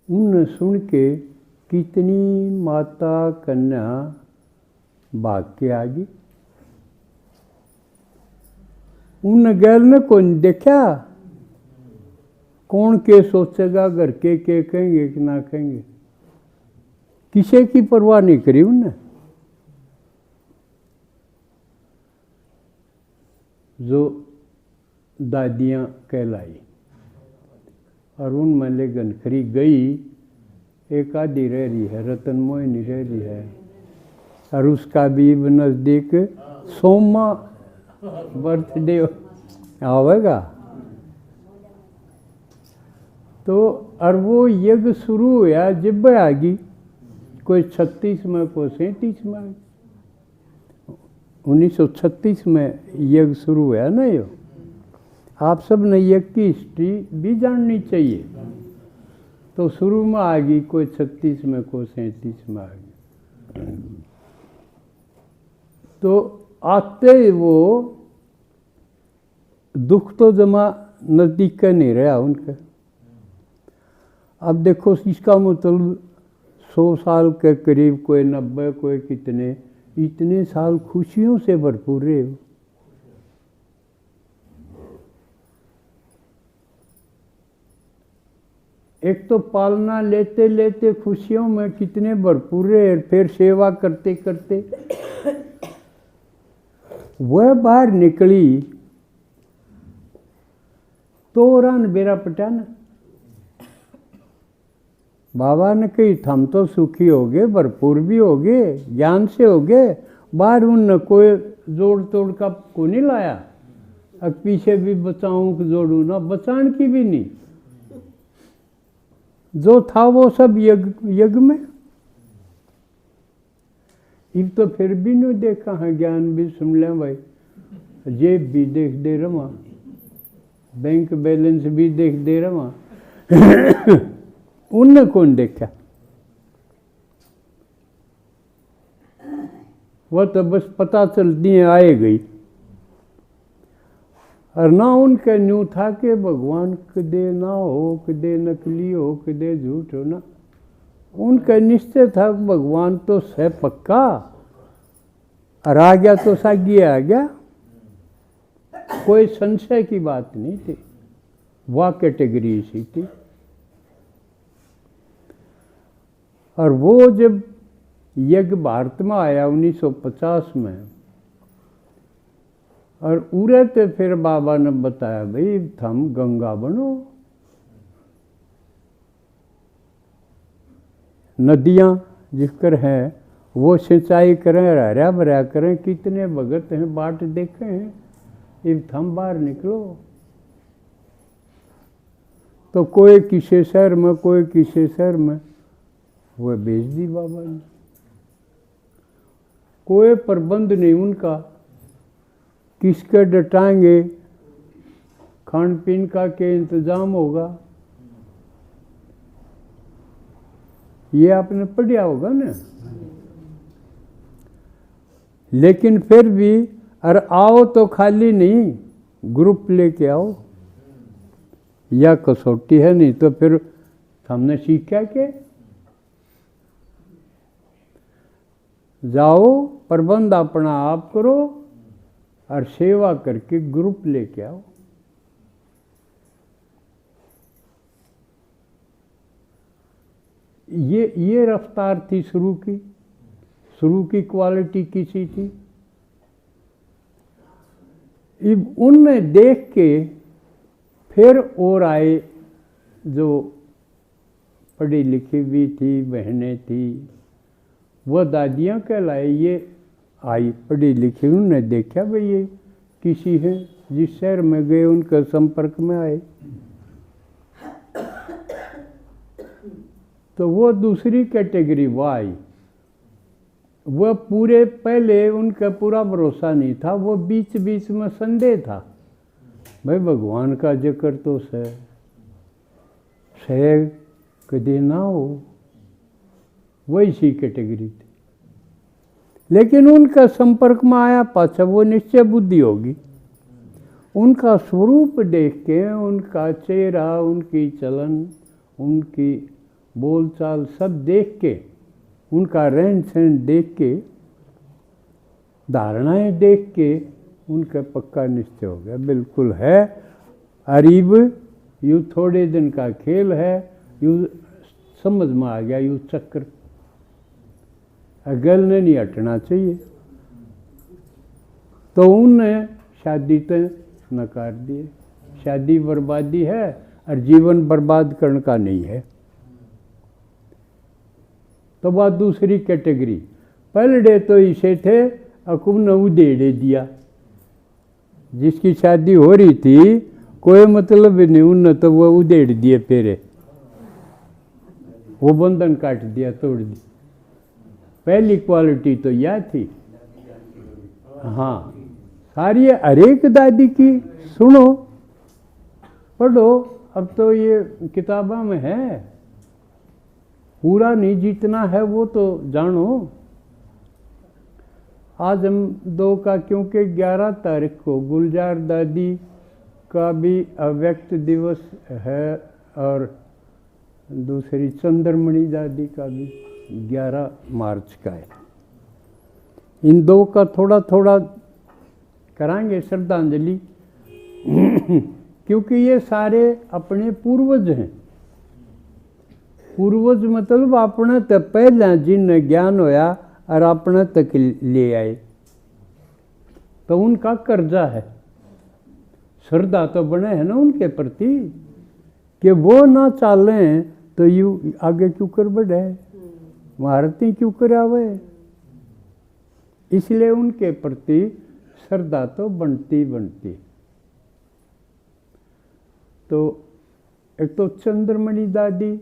उन सुन के कितनी माता कन्या भाग के आ गई। उन गैल ने कौन देखा, कौन के सोचेगा, घर के कहेंगे कि ना कहेंगे, किसी की परवाह नहीं करी उनने। जो दादियाँ कहलाई और उन मले गनखरी गई, एक आदि रह रही है, रतन मोहिनी रह रही है, और उसका भी नज़दीक सोमा बर्थडे आवेगा। तो और वो यज्ञ शुरू हुआ जब आ गई, कोई 36 में कोई 37 में, 1936 में यज्ञ शुरू हुआ ना। ये आप सब ने यज्ञ की हिस्ट्री भी जाननी चाहिए। तो शुरू में आ गई, कोई 36 में कोई 37 में आ गई। तो आते ही वो दुख तो जमा नज़दीक का नहीं रहा उनका। अब देखो इसका मतलब 100 साल के करीब, कोई 90, कोई कितने, इतने साल खुशियों से भरपूर रहे हो। एक तो पालना लेते लेते खुशियों में कितने भरपूर रहे, फिर सेवा करते करते वह बाहर निकली तो रान बेरा पटाना। बाबा ने कही हम तो सुखी हो गए, भरपूर भी हो गए, ज्ञान से हो गए, बाहर उन कोई जोड़ तोड़ का को नहीं लाया। अब पीछे भी बचाऊं कि जोड़ू ना, बचान की भी नहीं, जो था वो सब यज्ञ में। इब तो फिर भी नहीं देखा है, ज्ञान भी सुन ले भाई, जेब भी देख दे रहा, बैंक बैलेंस भी देख दे रहा उनने कौन देखा? वह तो बस पता चलती है आए गई। और ना उनका न्यू था कि भगवान कदे ना हो, कदे नकली हो, कदे झूठ हो ना। उनका निश्चय था भगवान तो है पक्का, और आ गया तो सागी आ गया, कोई संशय की बात नहीं थी। वह कैटेगरी सी थी। और वो जब यज्ञ भारत में आया 1950 में, और उरे ते फिर बाबा ने बताया भाई थम गंगा बनो, नदियाँ जिक्र हैं वो सिंचाई करें, हरा भरा करें, कितने भगत हैं बाट देखे हैं, इब थम बाहर निकलो। तो कोई किसी शहर में, कोई किसी शहर में, वह बेच दी बाबा ने। कोई प्रबंध नहीं उनका, किसके डटाएंगे, खान पीन का क्या इंतजाम होगा, ये आपने पढ़ा होगा ना। लेकिन फिर भी अरे आओ तो खाली नहीं, ग्रुप लेके आओ, या कसौटी है, नहीं तो फिर हमने सीखा के जाओ प्रबंध अपना आप करो और सेवा करके ग्रुप लेके आओ। ये रफ्तार थी शुरू की क्वालिटी किसी थी। इब उनने देख के फिर और आए जो पढ़ी लिखी भी थी, बहनें थी, वह दादियाँ कहलाए। ये आई पढ़ी लिखी, उन्होंने देखा भाई ये किसी है, जिस शहर में गए उनके संपर्क में आए, तो वो दूसरी कैटेगरी वो आई। वह पूरे पहले उनका पूरा भरोसा नहीं था, वो बीच बीच में संदेह था, भाई भगवान का जिक्र तो सह कदे ना हो, वही सी कैटेगरी थी। लेकिन उनका संपर्क में आया पाछा वो निश्चय बुद्धि होगी। उनका स्वरूप देख के, उनका चेहरा, उनकी चलन, उनकी बोल चाल सब देख के, उनका रहन सहन देख के, धारणाएं देख के उनका पक्का निश्चय हो गया, बिल्कुल है अरीब, यूँ थोड़े दिन का खेल है, यूँ समझ में आ गया, यूँ चक्कर अगल ने नहीं हटना चाहिए। तो उनने शादी तो नकार दिए, शादी बर्बादी है और जीवन बर्बाद करने का नहीं है। तो बात दूसरी कैटेगरी, पहले तो इसे थे अकुब ने उधेड़े दिया, जिसकी शादी हो रही थी कोई मतलब नहीं, उनने तो वो उधेड़ दिए, फेरे वो बंधन काट दिया, तोड़ दी। पहली क्वालिटी तो यह थी। हाँ, सारी हरेक दादी की सुनो पढ़ो, अब तो ये किताबों में है, पूरा नहीं जितना है वो तो जानो। आज हम 2 का, क्योंकि 11 तारीख को गुलजार दादी का भी अव्यक्त दिवस है और दूसरी चंद्रमणि दादी का भी 11 मार्च का है। इन 2 का थोड़ा थोड़ा कराएंगे श्रद्धांजलि क्योंकि ये सारे अपने पूर्वज हैं। पूर्वज मतलब अपने तक पहले जिन ज्ञान होया और अपने तक ले आए, तो उनका कर्जा है, श्रद्धा तो बने है ना उनके प्रति, कि वो ना चालें तो यू आगे क्यों कर बढ़े, महारती क्यों कर आवे। इसलिए उनके प्रति श्रद्धा तो बनती बनती। तो एक तो चंद्रमणि दादी